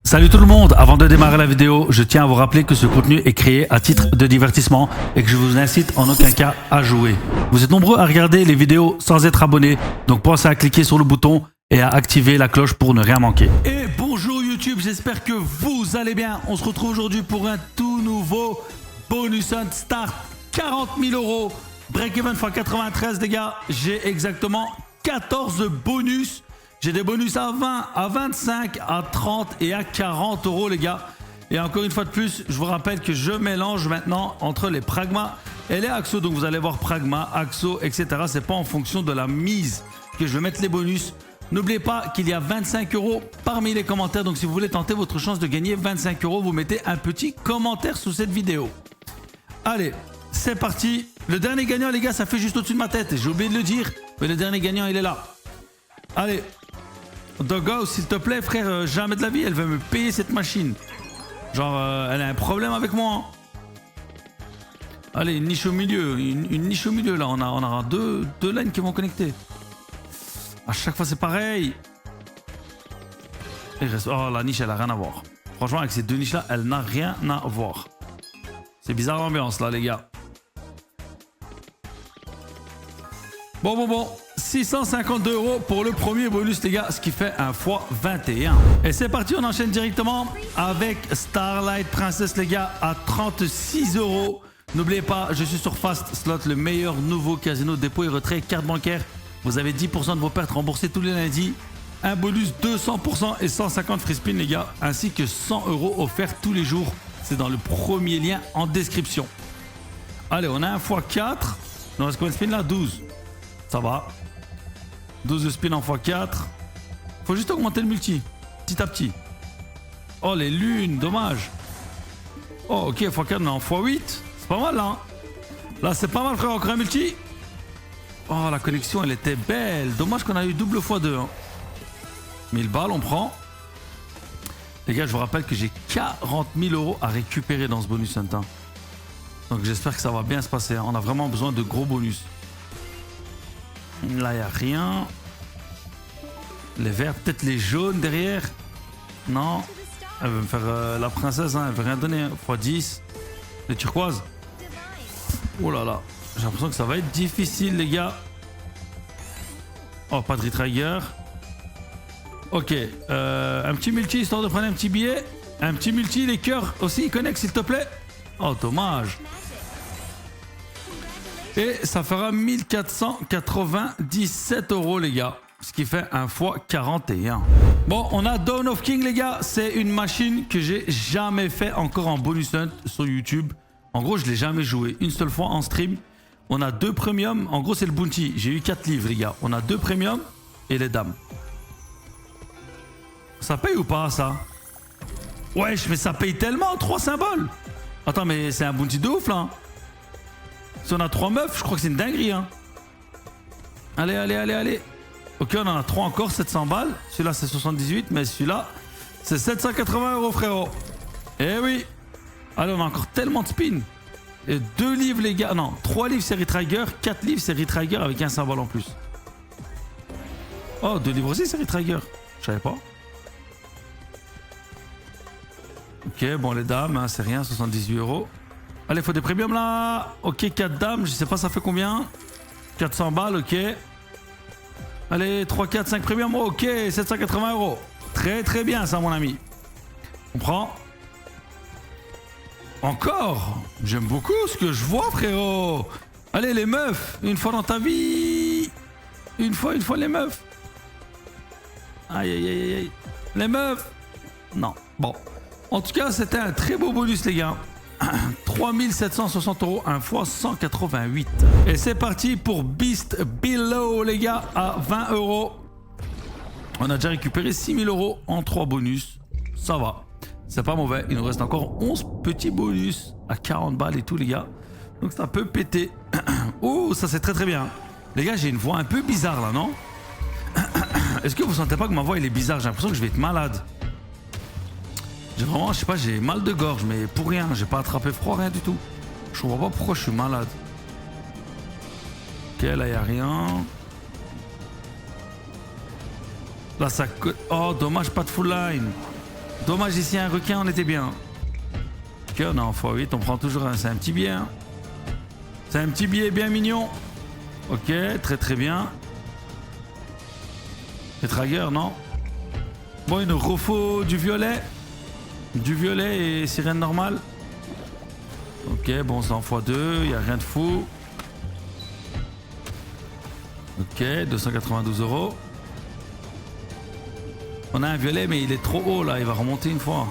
Salut tout le monde, avant de démarrer la vidéo, je tiens à vous rappeler que ce contenu est créé à titre de divertissement et que je vous incite en aucun cas à jouer. Vous êtes nombreux à regarder les vidéos sans être abonnés, donc pensez à cliquer sur le bouton et à activer la cloche pour ne rien manquer. Et bonjour YouTube, j'espère que vous allez bien. On se retrouve aujourd'hui pour un tout nouveau Bonus Hunt Start 40 000 €. Break-even x93 les gars, j'ai exactement 14 bonus. J'ai des bonus à 20, à 25, à 30 et à 40 € les gars. Et encore une fois de plus, je vous rappelle que je mélange maintenant entre les Pragma et les Axo. Donc vous allez voir Pragma, Axo, etc. C'est pas en fonction de la mise que je vais mettre les bonus. N'oubliez pas qu'il y a 25 € parmi les commentaires. Donc si vous voulez tenter votre chance de gagner 25 €, vous mettez un petit commentaire sous cette vidéo. Allez, c'est parti. Le dernier gagnant les gars, ça fait juste au-dessus de ma tête. J'ai oublié de le dire, mais le dernier gagnant il est là. Allez. Doggo, s'il te plaît, frère, jamais de la vie, elle veut me payer cette machine. Genre, elle a un problème avec moi. Hein. Allez, une niche au milieu, une niche au milieu, là. On aura deux lanes qui vont connecter. À chaque fois, c'est pareil. Oh, la niche, elle a rien à voir. Franchement, avec ces deux niches-là, elle n'a rien à voir. C'est bizarre l'ambiance, là, les gars. Bon. 652 € pour le premier bonus les gars, ce qui fait un x21. Et c'est parti, on enchaîne directement avec Starlight Princess les gars à 36 €. N'oubliez pas, je suis sur Fast Slot, le meilleur nouveau casino dépôt et retrait carte bancaire. Vous avez 10% de vos pertes remboursées tous les lundis. Un bonus 200% et 150 free spin les gars, ainsi que 100 € offerts tous les jours. C'est dans le premier lien en description. Allez, on a un x4. Il nous reste combien de spin là? 12. Ça va. 12 de spin en x4. Faut juste augmenter le multi. Petit à petit. Oh, les lunes. Dommage. Oh, ok. x4, on est en x8. C'est pas mal, là. Hein. Là, c'est pas mal, frère. Encore un multi. Oh, la connexion, elle était belle. Dommage qu'on a eu double x2. Hein. 1000 balles, on prend. Les gars, je vous rappelle que j'ai 40 000 € à récupérer dans ce bonus hunt. Hein. Donc, j'espère que ça va bien se passer. Hein. On a vraiment besoin de gros bonus. Là, il n'y a rien. Les verts, peut-être les jaunes derrière. Non. Elle veut me faire la princesse, hein. Elle veut rien donner. Hein. x10. Les turquoises. Oh là là. J'ai l'impression que ça va être difficile, les gars. Oh, pas de retrigger. Ok. Un petit multi, histoire de prendre un petit billet. Un petit multi, les cœurs aussi. Connecte, s'il te plaît. Oh, dommage. Et ça fera 1497 € les gars. Ce qui fait un x41. Bon, on a Dawn of King les gars. C'est une machine que j'ai jamais fait encore en bonus hunt sur YouTube. En gros, je l'ai jamais joué. Une seule fois en stream. On a 2 premiums. En gros, c'est le bounty. J'ai eu 4 livres les gars. On a 2 premiums et les dames. Ça paye ou pas ça? Wesh, mais ça paye tellement. 3 symboles. Attends, mais c'est un bounty de ouf là. Si on a 3 meufs, je crois que c'est une dinguerie. Hein. Allez. Ok, on en a 3 encore, 700 balles. Celui-là, c'est 78, mais celui-là, c'est 780 €, frérot. Eh oui. Allez, on a encore tellement de spin. Et 2 livres, les gars. Non, 3 livres, c'est Retrigger. 4 livres, c'est Retrigger avec un symbole en plus. Oh, 2 livres aussi, c'est Retrigger. Je savais pas. Ok, bon, les dames, hein, c'est rien, 78 €. Allez, il faut des premiums là. Ok, 4 dames, je sais pas ça fait combien. 400 balles, ok. Allez, 3, 4, 5 premiums, ok, 780 €. Très bien ça mon ami. On prend. Encore. J'aime beaucoup ce que je vois frérot. Allez les meufs, une fois dans ta vie. Une fois les meufs. Aïe. Les meufs. Non, bon. En tout cas, c'était un très beau bonus les gars. 3760 €, un x188. Et c'est parti pour Beast Below les gars à 20 €. On a déjà récupéré 6000 € en 3 bonus. Ça va, c'est pas mauvais. Il nous reste encore 11 petits bonus à 40 balles et tout les gars. Donc ça peut péter. Oh, ça c'est très bien. Les gars, j'ai une voix un peu bizarre là, non? Est-ce que vous sentez pas que ma voix elle est bizarre? J'ai l'impression que je vais être malade. J'ai vraiment, je sais pas, j'ai mal de gorge, mais pour rien, j'ai pas attrapé froid, rien du tout. Je comprends pas pourquoi je suis malade. Ok, là, y a rien. Là, ça... Oh, dommage, pas de full line. Dommage ici, un requin, on était bien. Ok, on est en x8, on prend toujours un... C'est un petit billet. Hein. C'est un petit billet bien mignon. Ok, très très bien. Les Trager, non? Bon, il nous refaut du violet. Du violet et sirène normale. Ok, bon, c'est en x2, il n'y a rien de fou. Ok, 292 €. On a un violet, mais il est trop haut là, il va remonter une fois.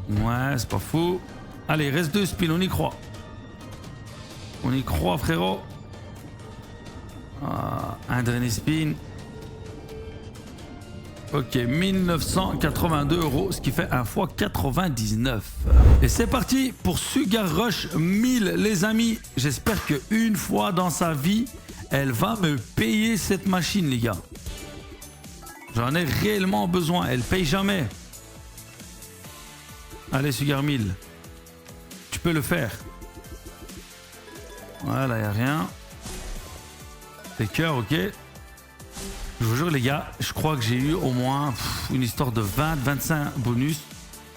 Ouais, c'est pas fou. Allez, il reste 2 spins, on y croit. On y croit, frérot. Ah, un dernier spin. Ok, 1982 €, ce qui fait un fois 99. Et c'est parti pour Sugar Rush 1000, les amis. J'espère qu'une fois dans sa vie, elle va me payer cette machine, les gars. J'en ai réellement besoin, elle paye jamais. Allez, Sugar 1000. Tu peux le faire. Voilà, il n'y a rien. Des cœurs, ok. Je vous jure les gars, je crois que j'ai eu au moins une histoire de 20-25 bonus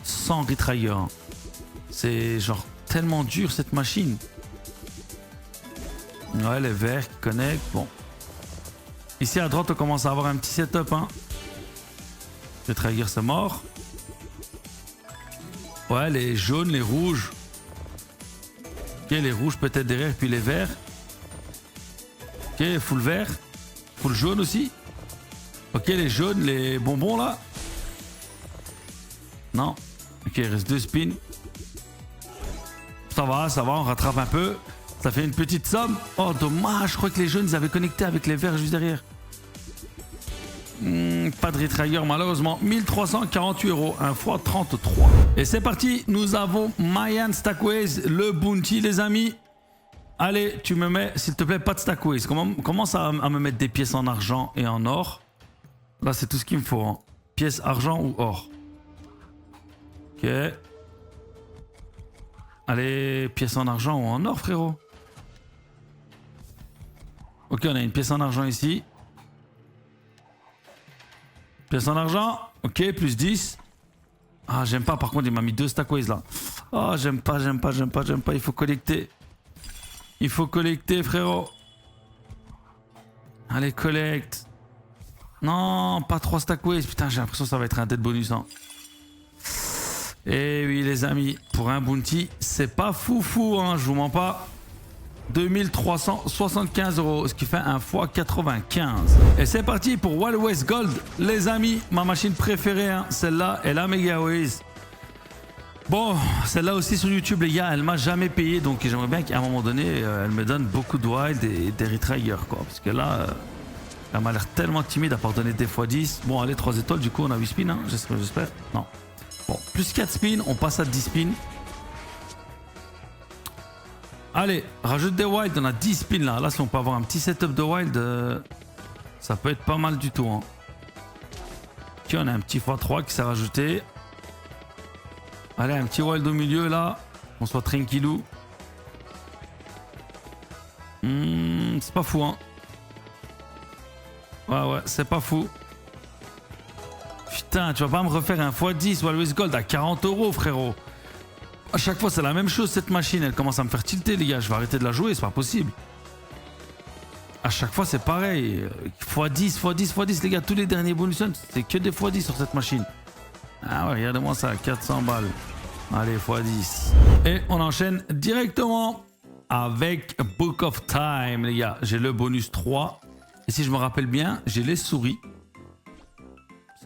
sans retrigger. C'est genre tellement dur cette machine. Ouais, les verts qui connectent, bon. Ici à droite on commence à avoir un petit setup. Hein. Retrigger c'est mort. Ouais, les jaunes, les rouges. Ok, les rouges peut-être derrière, puis les verts. Ok, full vert. Full jaune aussi. Ok, les jaunes, les bonbons là. Non. Ok, il reste 2 spins. Ça va, on rattrape un peu. Ça fait une petite somme. Oh, dommage, je crois que les jaunes, ils avaient connecté avec les verts juste derrière. Pas de retrigger malheureusement. 1348 €, un fois 33. Et c'est parti, nous avons Mayan Stackways, le bounty les amis. Allez, tu me mets, s'il te plaît, pas de Stackways. Commence à me mettre des pièces en argent et en or. Là, c'est tout ce qu'il me faut. Hein. Pièces argent ou or. Ok. Allez, pièces en argent ou en or, frérot. Ok, on a une pièce en argent ici. Pièce en argent. Ok, plus 10. Ah, j'aime pas. Par contre, il m'a mis 2 Stackways là. Oh, j'aime pas. Il faut collecter. Il faut collecter, frérot. Allez, collecte. Non, pas 3 Stackways. Putain, j'ai l'impression que ça va être un dead bonus. Hein. Et oui, les amis, pour un bounty, c'est pas fou, hein, je vous mens pas. 2375 €, ce qui fait un fois 95. Et c'est parti pour Wild West Gold, les amis, ma machine préférée, hein, celle-là, et la Megaways. Bon, celle-là aussi sur YouTube, les gars, elle m'a jamais payé, donc j'aimerais bien qu'à un moment donné, elle me donne beaucoup de wild et des retrigger, quoi. Parce que là, elle m'a l'air tellement timide à part donner des x10. Bon, allez, 3 étoiles, du coup, on a 8 spins, hein, j'espère. Non. Bon, plus 4 spins, on passe à 10 spins. Allez, rajoute des wild, on a 10 spins là. Là, si on peut avoir un petit setup de wild, ça peut être pas mal du tout. Hein. Ok, on a un petit x3 qui s'est rajouté. Allez, un petit wild au milieu là. On soit tranquillou. C'est pas fou, hein. Ouais, c'est pas fou. Putain, tu vas pas me refaire un x10 Wild West Gold à 40 €, frérot. À chaque fois, c'est la même chose, cette machine. Elle commence à me faire tilter, les gars. Je vais arrêter de la jouer, c'est pas possible. À chaque fois, c'est pareil. x10, les gars. Tous les derniers bonus, c'est que des x10 sur cette machine. Ah ouais, regardez-moi ça, 400 balles. Allez, x10. Et on enchaîne directement avec Book of Time, les gars. J'ai le bonus 3. Et si je me rappelle bien, j'ai les souris.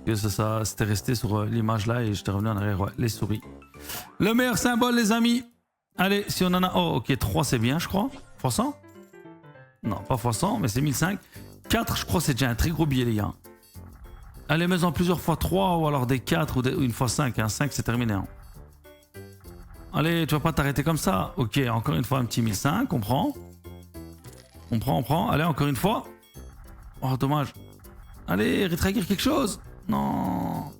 Parce que ça c'était resté sur l'image là et j'étais revenu en arrière. Ouais, les souris. Le meilleur symbole, les amis. Allez, si on en a... Oh, ok, 3, c'est bien, je crois. x100? Non, pas x100, mais c'est 1005. 4, je crois, c'est déjà un très gros billet, les gars. Allez, mets-en plusieurs x3 ou alors des 4 ou une x5. Hein. 5, c'est terminé. Hein. Allez, tu vas pas t'arrêter comme ça. Ok, encore une fois, un petit 1005, on prend. On prend. Allez, encore une fois. Oh, dommage. Allez, retrigger quelque chose. Non.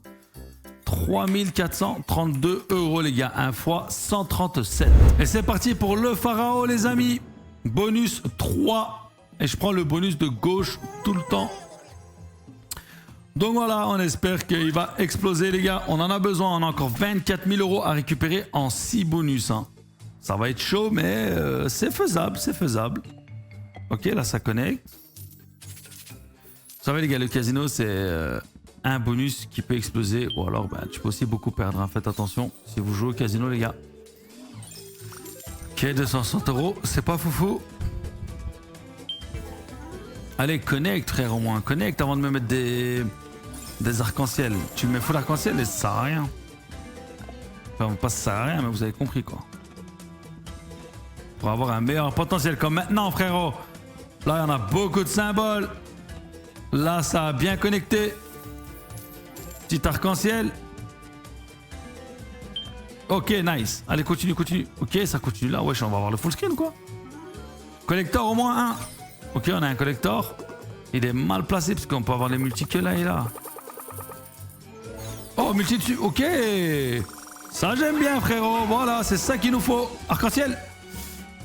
3432 €, les gars. Un fois 137. Et c'est parti pour le pharaon, les amis. Bonus 3. Et je prends le bonus de gauche tout le temps. Donc voilà, on espère qu'il va exploser, les gars. On en a besoin. On a encore 24 000 € à récupérer en 6 bonus. Hein. Ça va être chaud, mais c'est faisable, c'est faisable. Ok, là, ça connecte. Vous savez, les gars, le casino, c'est un bonus qui peut exploser. Ou alors, bah, tu peux aussi beaucoup perdre. Hein. Faites attention si vous jouez au casino, les gars. Ok, 260 €, c'est pas foufou. Allez, connecte, frère, au moins. Connecte avant de me mettre des arcs-en-ciel. Tu mets full arc-en-ciel et ça sert à rien. Enfin, pas ça sert à rien, mais vous avez compris, quoi. Pour avoir un meilleur potentiel comme maintenant, frérot. Là, il y en a beaucoup de symboles. Là, ça a bien connecté. Petit arc-en-ciel. Ok, nice. Allez, continue, continue. Ok, ça continue là. Wesh, on va avoir le full screen, quoi. Collector, au moins un. Ok, on a un collector. Il est mal placé parce qu'on peut avoir les multi que là et là. Oh, multi dessus. Ok. Ça, j'aime bien, frérot. Voilà, c'est ça qu'il nous faut. Arc-en-ciel.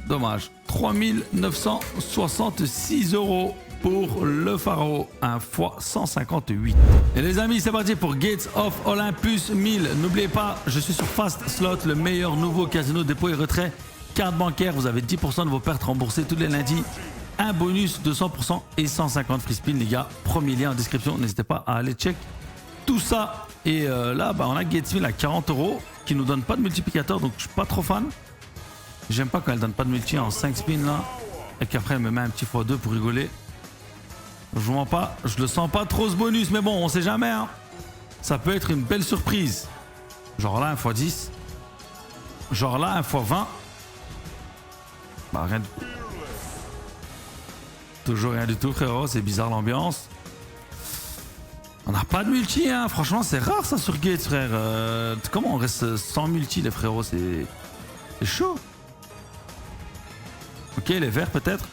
Dommage. 3 966 € pour le pharaon. Un fois 158. Et les amis, c'est parti pour Gates of Olympus 1000. N'oubliez pas, je suis sur Fast Slot, le meilleur nouveau casino dépôt et retrait. Carte bancaire, vous avez 10% de vos pertes remboursées tous les lundis. Un bonus de 100% et 150 free spin, les gars. Premier lien en description. N'hésitez pas à aller check tout ça. Et là, bah, on a Gates 1000 à 40 € qui nous donne pas de multiplicateur. Donc, je suis pas trop fan. J'aime pas quand elle donne pas de multi en 5 spins là. Et qu'après, elle me met un petit x2 pour rigoler. Je le sens pas trop ce bonus. Mais bon, on sait jamais. Hein. Ça peut être une belle surprise. Genre là, un x10. Genre là, un x20. Bah, rien du tout. Toujours rien du tout, frérot. C'est bizarre l'ambiance. On n'a pas de multi, hein. Franchement, c'est rare ça sur Gates, frère. Comment on reste sans multi, les frérots? C'est chaud. Ok, les verts peut-être.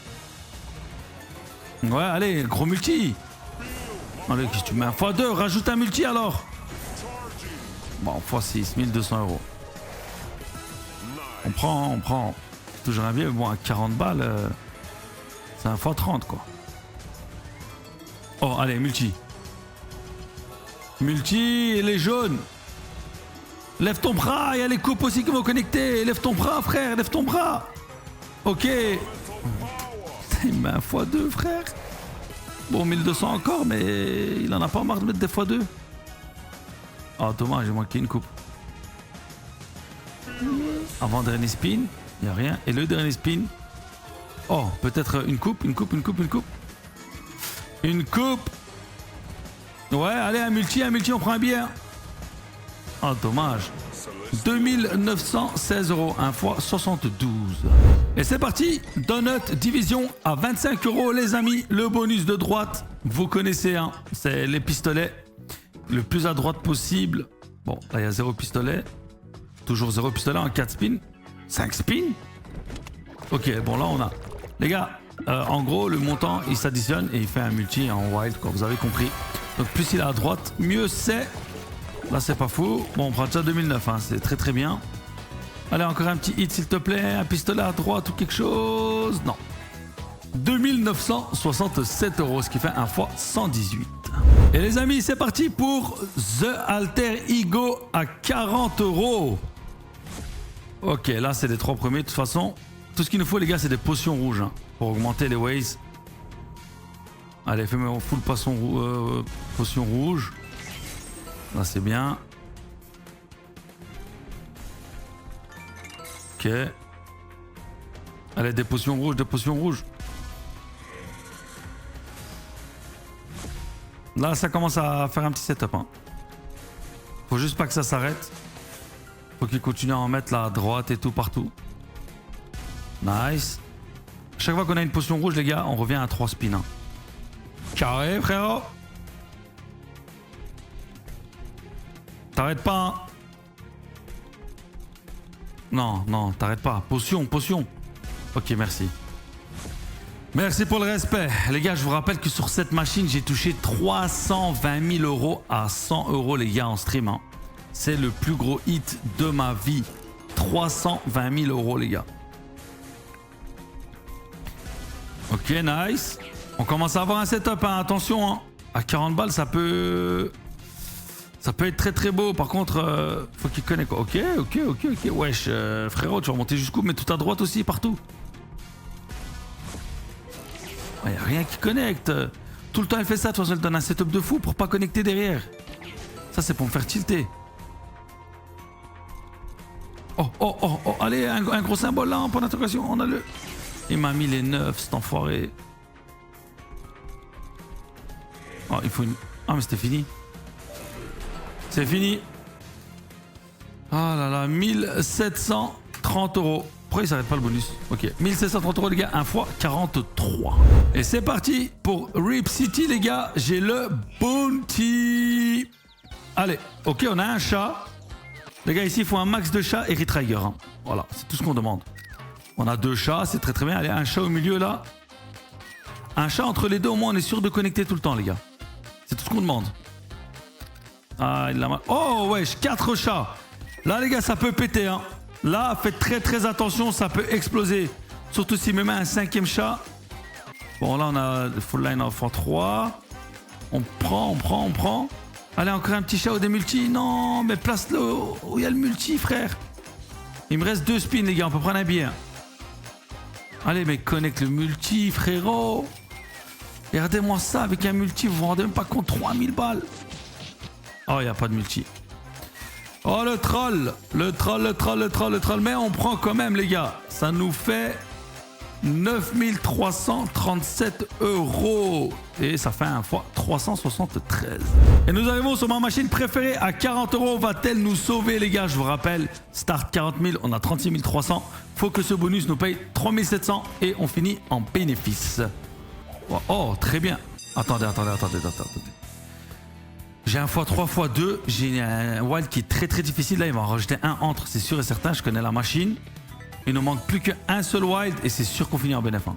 Ouais, allez, gros multi. Allez, tu mets un x2, rajoute un multi alors. Bon, x6, 1200 €. On prend. Toujours un vieux, bon, à 40 balles, c'est un x30, quoi. Oh, allez, multi. Multi, les jaunes. Lève ton bras, il y a les coupes aussi qui vont connecter. Lève ton bras, frère, lève ton bras. Ok. Il met un x2, frère. Bon, 1200 encore, mais il en a pas marre de mettre des x2. Oh, dommage, j'ai manqué une coupe. Avant dernier spin, il n'y a rien. Et le dernier spin. Oh, peut-être une coupe. Une coupe. Ouais, allez, un multi, on prend un billet. Oh, dommage. 2916 €, un fois 72. Et c'est parti, Donut Division à 25 € les amis. Le bonus de droite, vous connaissez, hein, c'est les pistolets. Le plus à droite possible. Bon, là il y a 0 pistolet. Toujours 0 pistolet en 4 spins. 5 spins. Ok, bon là on a... Les gars, en gros le montant il s'additionne et il fait un multi en wild, quoi, vous avez compris. Donc plus il est à droite, mieux c'est. Là, c'est pas fou. Bon, on prend déjà 2009, hein. C'est très très bien. Allez, encore un petit hit, s'il te plaît. Un pistolet à droite ou quelque chose. Non. 2967 €, ce qui fait un fois 118. Et les amis, c'est parti pour The Alter Ego à 40 €. Ok, là, c'est les 3 premiers. De toute façon, tout ce qu'il nous faut, les gars, c'est des potions rouges, hein, pour augmenter les ways. Allez, fais-moi full potion rouge. Là, c'est bien. Ok. Allez, des potions rouges. Là, ça commence à faire un petit setup. Hein. Faut juste pas que ça s'arrête. Faut qu'il continue à en mettre là à droite et tout partout. Nice. Chaque fois qu'on a une potion rouge, les gars, on revient à 3 spins. Hein. Carré, frérot. T'arrêtes pas, hein. Non, t'arrêtes pas. Potion. Ok, merci. Merci pour le respect. Les gars, je vous rappelle que sur cette machine, j'ai touché 320 000 € à 100 € les gars en stream. Hein. C'est le plus gros hit de ma vie. 320 000 € les gars. Ok, nice. On commence à avoir un setup, hein. Attention. Hein. À 40 balles, ça peut être très très beau. Par contre, faut qu'il connaisse quoi. Ok. Wesh, frérot, tu vas remonter jusqu'où? Mais tout à droite aussi, partout. Il n'y a rien qui connecte. Tout le temps, elle fait ça. De toute façon, elle donne un setup de fou pour pas connecter derrière. Ça, c'est pour me faire tilter. Oh. Allez, un gros symbole là, en point d'interrogation. On a le... Il m'a mis les 9, cet enfoiré. Oh, il faut une... Ah, mais c'était fini. C'est fini. Ah là là, 1730 €. Pourquoi il s'arrête pas le bonus? Ok, 1730 € les gars, 1 x 43. Et c'est parti pour Rip City les gars, j'ai le bounty. Allez, ok, on a un chat. Les gars, ici, il faut un max de chats et Retrigger. Hein. Voilà, c'est tout ce qu'on demande. On a 2 chats, c'est très très bien. Allez, un chat au milieu là. Un chat entre les deux, au moins on est sûr de connecter tout le temps les gars. C'est tout ce qu'on demande. Ah, il l'a mal. Oh wesh, 4 chats. Là les gars, ça peut péter. Hein. Là, faites très très attention, ça peut exploser. Surtout s'il me met un 5e chat. Bon, là on a le full line en x3. On prend. Allez, encore un petit chat ou des multis. Non, mais place-le où il y a le multi, frère. Il me reste 2 spins, les gars. On peut prendre un billet. Allez, mais connecte le multi, frérot. Et regardez-moi ça avec un multi. Vous vous rendez même pas compte, 3000 balles. Oh, il n'y a pas de multi. Oh, le troll. Le troll. Mais on prend quand même, les gars. Ça nous fait 9337 €. Et ça fait 1 x 373. Et nous arrivons sur ma machine préférée à 40 €. Va-t-elle nous sauver, les gars? Je vous rappelle, start 40 000, on a 36 300. Faut que ce bonus nous paye 3700 et on finit en bénéfice. Oh, très bien. Attendez. J'ai un x3 x2. J'ai un wild qui est très très difficile. Là, il va en rajouter un entre, c'est sûr et certain. Je connais la machine. Il ne manque plus qu'un seul wild et c'est sûr qu'on finit en bénéfice.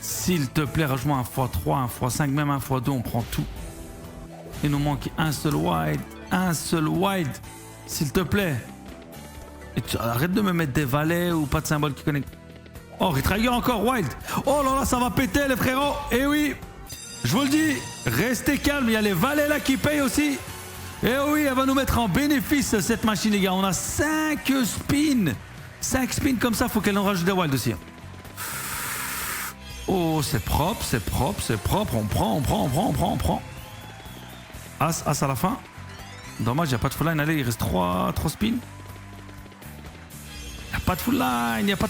S'il te plaît, rajoute-moi un x3, un x5, même un x2, on prend tout. Il nous manque un seul wild. S'il te plaît. Et arrête de me mettre des valets ou pas de symbole qui connectent. Oh, Retrigger encore, wild. Oh là là, ça va péter les frérots. Eh oui, je vous le dis, restez calme, il y a les valets là qui payent aussi. Eh oui, elle va nous mettre en bénéfice cette machine les gars. On a 5 spins. 5 spins comme ça, faut qu'elle en rajoute des wilds aussi. Oh, c'est propre. On prend. As à la fin. Dommage, il n'y a pas de full line. Allez, il reste 3 spins. Il n'y a pas de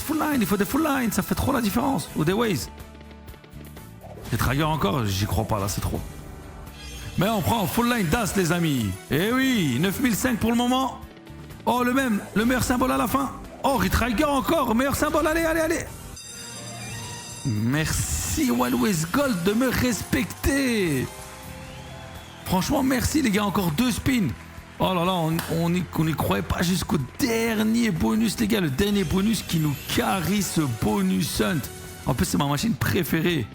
full line. Il faut des full line. Ça fait trop la différence. Ou des ways. Les Trager encore, j'y crois pas là, c'est trop. Mais on prend full line d'As, les amis. Eh oui, 9005 pour le moment. Oh, le meilleur symbole à la fin. Oh, Retrigger encore, meilleur symbole. Allez. Merci Wild Gold de me respecter. Franchement, merci les gars, encore 2 spins. Oh là là, on n'y croyait pas jusqu'au dernier bonus, les gars. Le dernier bonus qui nous carry ce bonus hunt. En plus, c'est ma machine préférée.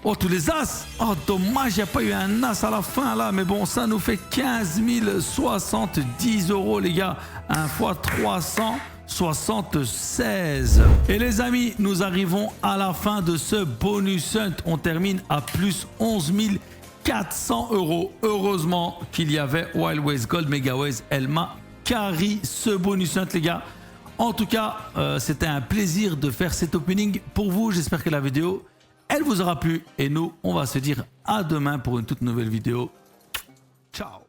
Oh, tous les as. Oh, dommage, il n'y a pas eu un as à la fin là. Mais bon, ça nous fait 15 070 €, les gars. 1 x 376. Et les amis, nous arrivons à la fin de ce bonus hunt. On termine à plus 11 400 €. Heureusement qu'il y avait Wild Ways Gold Megaways. Elle m'a carry ce bonus hunt, les gars. En tout cas, c'était un plaisir de faire cet opening pour vous. J'espère que la vidéo, elle vous aura plu. Et nous, on va se dire à demain pour une toute nouvelle vidéo. Ciao!